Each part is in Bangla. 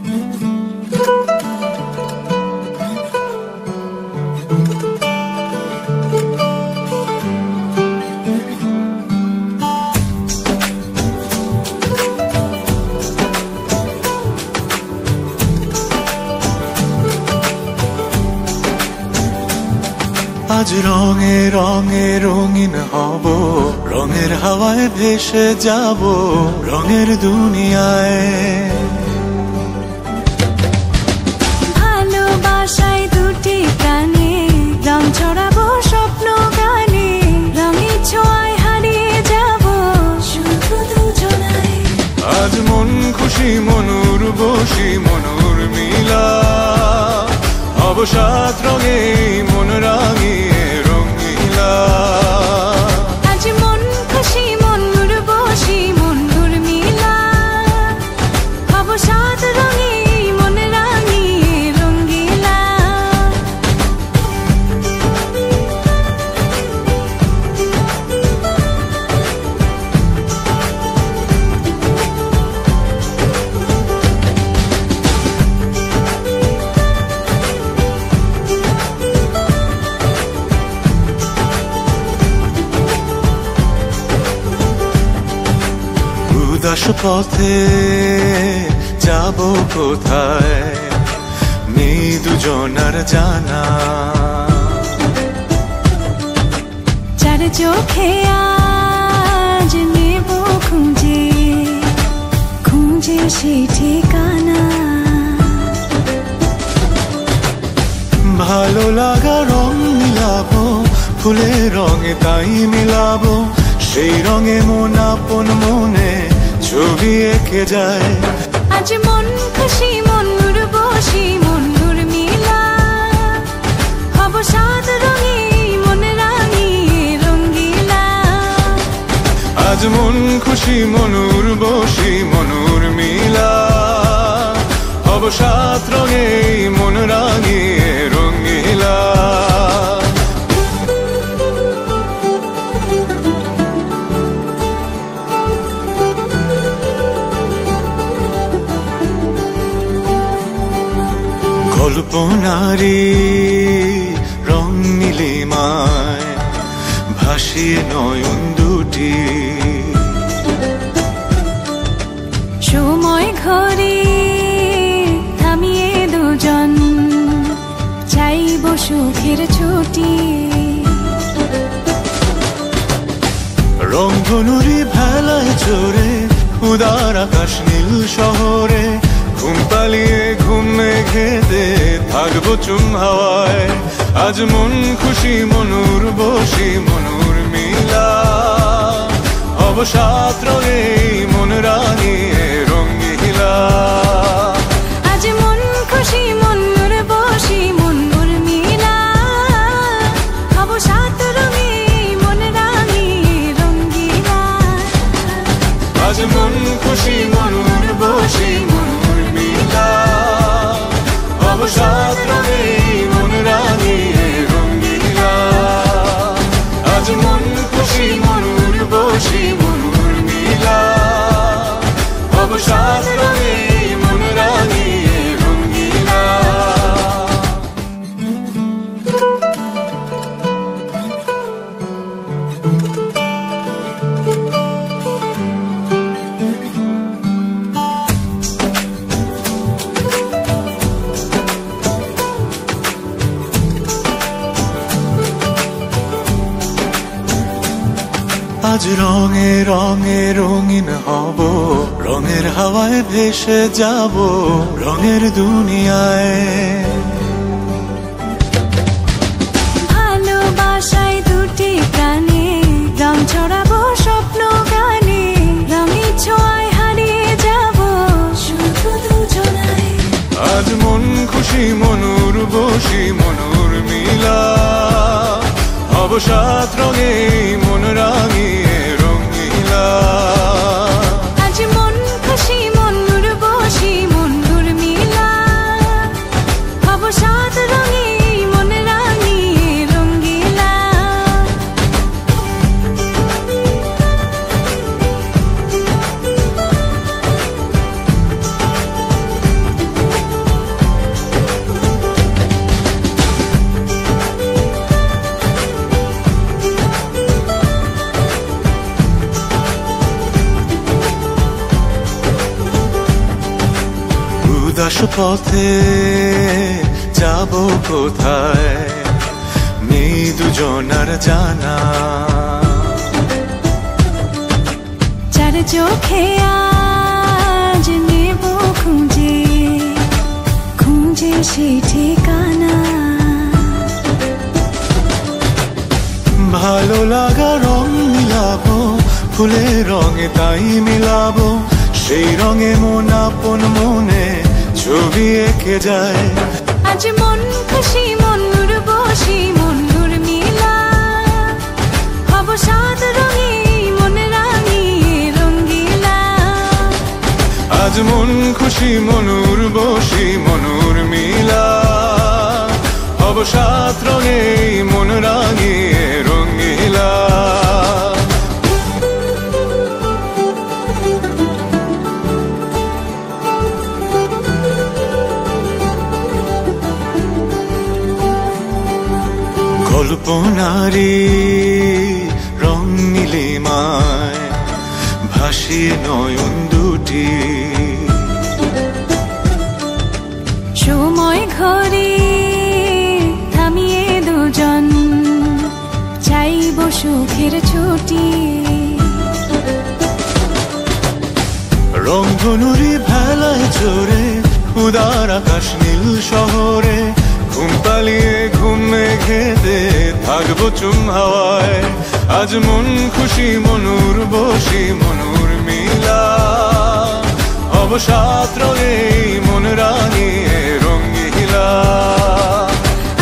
আজ রঙে রঙে রঙিন হব, রঙের হাওয়ায় ভেসে যাব রঙের দুনিয়ায়। ভালোবাসায় দুটি প্রাণে রং ছড়াবো স্বপ্ন গানে, রঙের ছোঁয়ায় হারিয়ে যাব শুধু দুজনায়। আজ মন খুশি মনুর বসি মনুর মিলা, অবসাদ রঙে মন রাঙিয়ে রঙিলা। আজ মন খুশি মনুর বসি মনুর মিলা, অবসাদ রঙে মন রাঙিয়ে রঙিলা। উদাস পথে যাব কোথায়, নেই দুজনার জানা। চার চোখে আজ নেব খুঁজে খুঁজে সেই ঠিকানা। ভালো লাগা রং মিলাবো, ফুলের রঙে তাই মিলাবো, সেই রঙে মন আপন মনে ছবি এঁকে যায়। আজ মন খুশি মনুর বসি মনুর মিলা, অবসাদ রঙে মন রাঙিয়ে রঙিলা। আজ মন খুশি মনুর বসি মনুর মিলা, অবসাদ রঙে মন রাঙিয়ে রঙিলা। কল্পনারি রং নীলিমায় ভাসিয়ে নয়ন দুটি, সময় ঘরে থামিয়ে দুজন চাইব সুখের ছুটি। রংধনুরি ভেলায় চড়ে উদার আকাশ নীল শহরে, ঘুম পালিয়ে ঘুম মেঘেতে থাকবো চুম হাওয়ায়। আজ মন খুশি মনুর বসি মনুর মিলা, অবসাদ রঙে মন রাঙিয়ে রঙিলা। আজ মন খুশি মনুর বসি মনুর মিলা, অবসাদ রঙে মন রাঙিয়ে রঙিলা। আজ মন খুশি মনুর বসি মনুর মিলা, অবসাদ রঙে মন রাঙিয়ে রঙিলা। আজ মন খুশি মনুর বসি মনুর মিলা, অবসাদ রঙে মন রাঙিয়ে রঙিলা। আজ রঙে রঙে রঙিন হব, রঙের হাওয়ায় ভেসে যাব রঙের দুনিয়ায়। ভালোবাসায় দুটি প্রাণে রং ছড়াবো স্বপ্ন গানে, রঙের ছোঁয়ায় হারিয়ে যাব শুধু দুজনায়। আজ মন খুশি মনুর বসি মনুর মিলা, অবসাদ রঙে মন রাঙিয়ে রঙিলা। আজ মন খুশি মনুর বসি মনুর মিলা, অবসাদ রঙে মন রাঙিয়ে রঙিলা। উদাস পথে যাব কোথায় নেই দুজনার জানা। চার চোখে আজ নেব খুঁজে খুঁজে সে ঠিকানা। ভালো লাগা রং মিলাবো ফুলের রঙে তাই মিলাবো, সেই রঙে মন আপন মনে ছবি এঁকে যায়। আজ মন খুশি মন উর্বশী মন উর্মিলা, হব সাত রঙে মন রাঙিয়ে রঙ্গিলা। আজ মন খুশি মন উর্বশী মন উর্মিলা, হব সাত রঙে মন রাঙিয়ে রঙ্গিলা। কল্পনারি রং নীলিমায় ভাসিয়ে নয়ন দুটি, সময় ঘরে থামিয়ে দুজন চাইব সুখের ছুটি। রংধনুরি ভেলায় চড়ে উদার আকাশ নীল শহরে, ঘুম পালিয়ে ঘুম মেঘেতে থাকবো চুম হাওয়ায়। আজ মন খুশি মন উর্বশী মন উর্মিলা, হব সাত রঙে মন রাঙিয়ে রঙ্গিলা।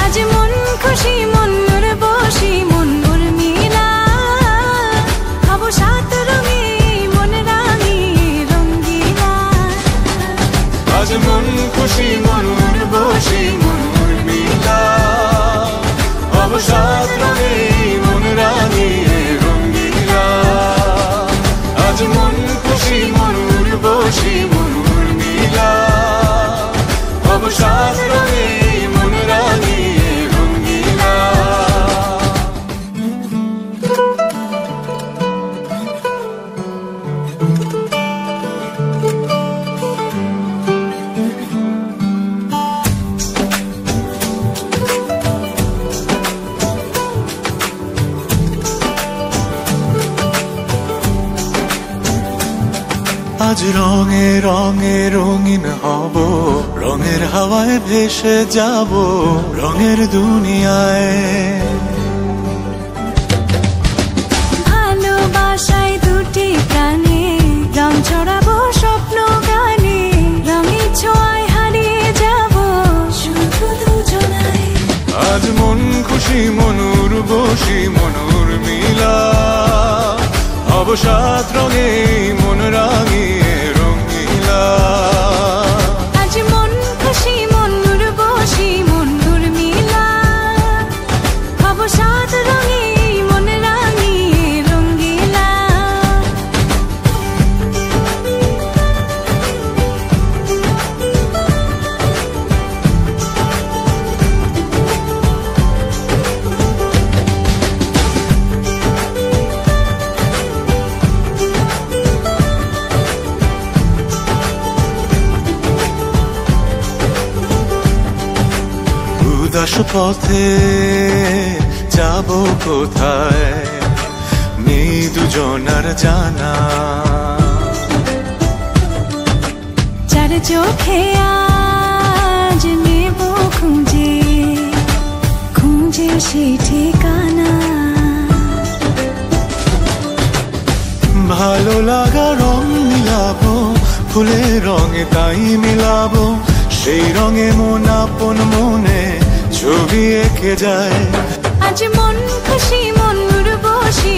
আজ মন খুশি মন উর্বশী মন উর্মিলা, হব সাত রঙে মন রাঙিয়ে রঙ্গিলা। আজ মন খুশি মন উর্বশী মন উর্মিলা, হব সাত রঙে মন রাঙিয়ে রঙ্গিলা। আজ মন খুশি মন উর্বশী মন উর্মিলা, হব সাত রঙে মন রাঙিয়ে রঙ্গিলা। আজ রঙে রঙে রঙিন হব, রঙের হাওয়ায় ভেসে যাব রঙের দুনিয়ায়। ভালোবাসায় দুটি প্রাণে রং ছড়াবো স্বপ্ন গানে, রঙের ছোঁয়ায় হারিয়ে যাব শুধু দুজনায়। আজ মন খুশি মন উর্বশী মন উর্মিলা, হব সাত রঙে মন রাঙিয়ে রঙ্গিলা। আজ মন খুশি মন উর্বশী মন উর্মিলা, হব সাত রঙে মন রাঙিয়ে রঙ্গিলা। উদাস পথে যাব কোথায় নেই দুজনার জানা। চার চোখে আজ নেব খুঁজে খুঁজে সে ঠিকানা। ভালো লাগা রং মিলাবো ফুলের রঙে তাই মিলাবো, সেই রঙে মন আপন মনে ছবি এঁকে যায়। আজ মন খুশি মন উর্বশী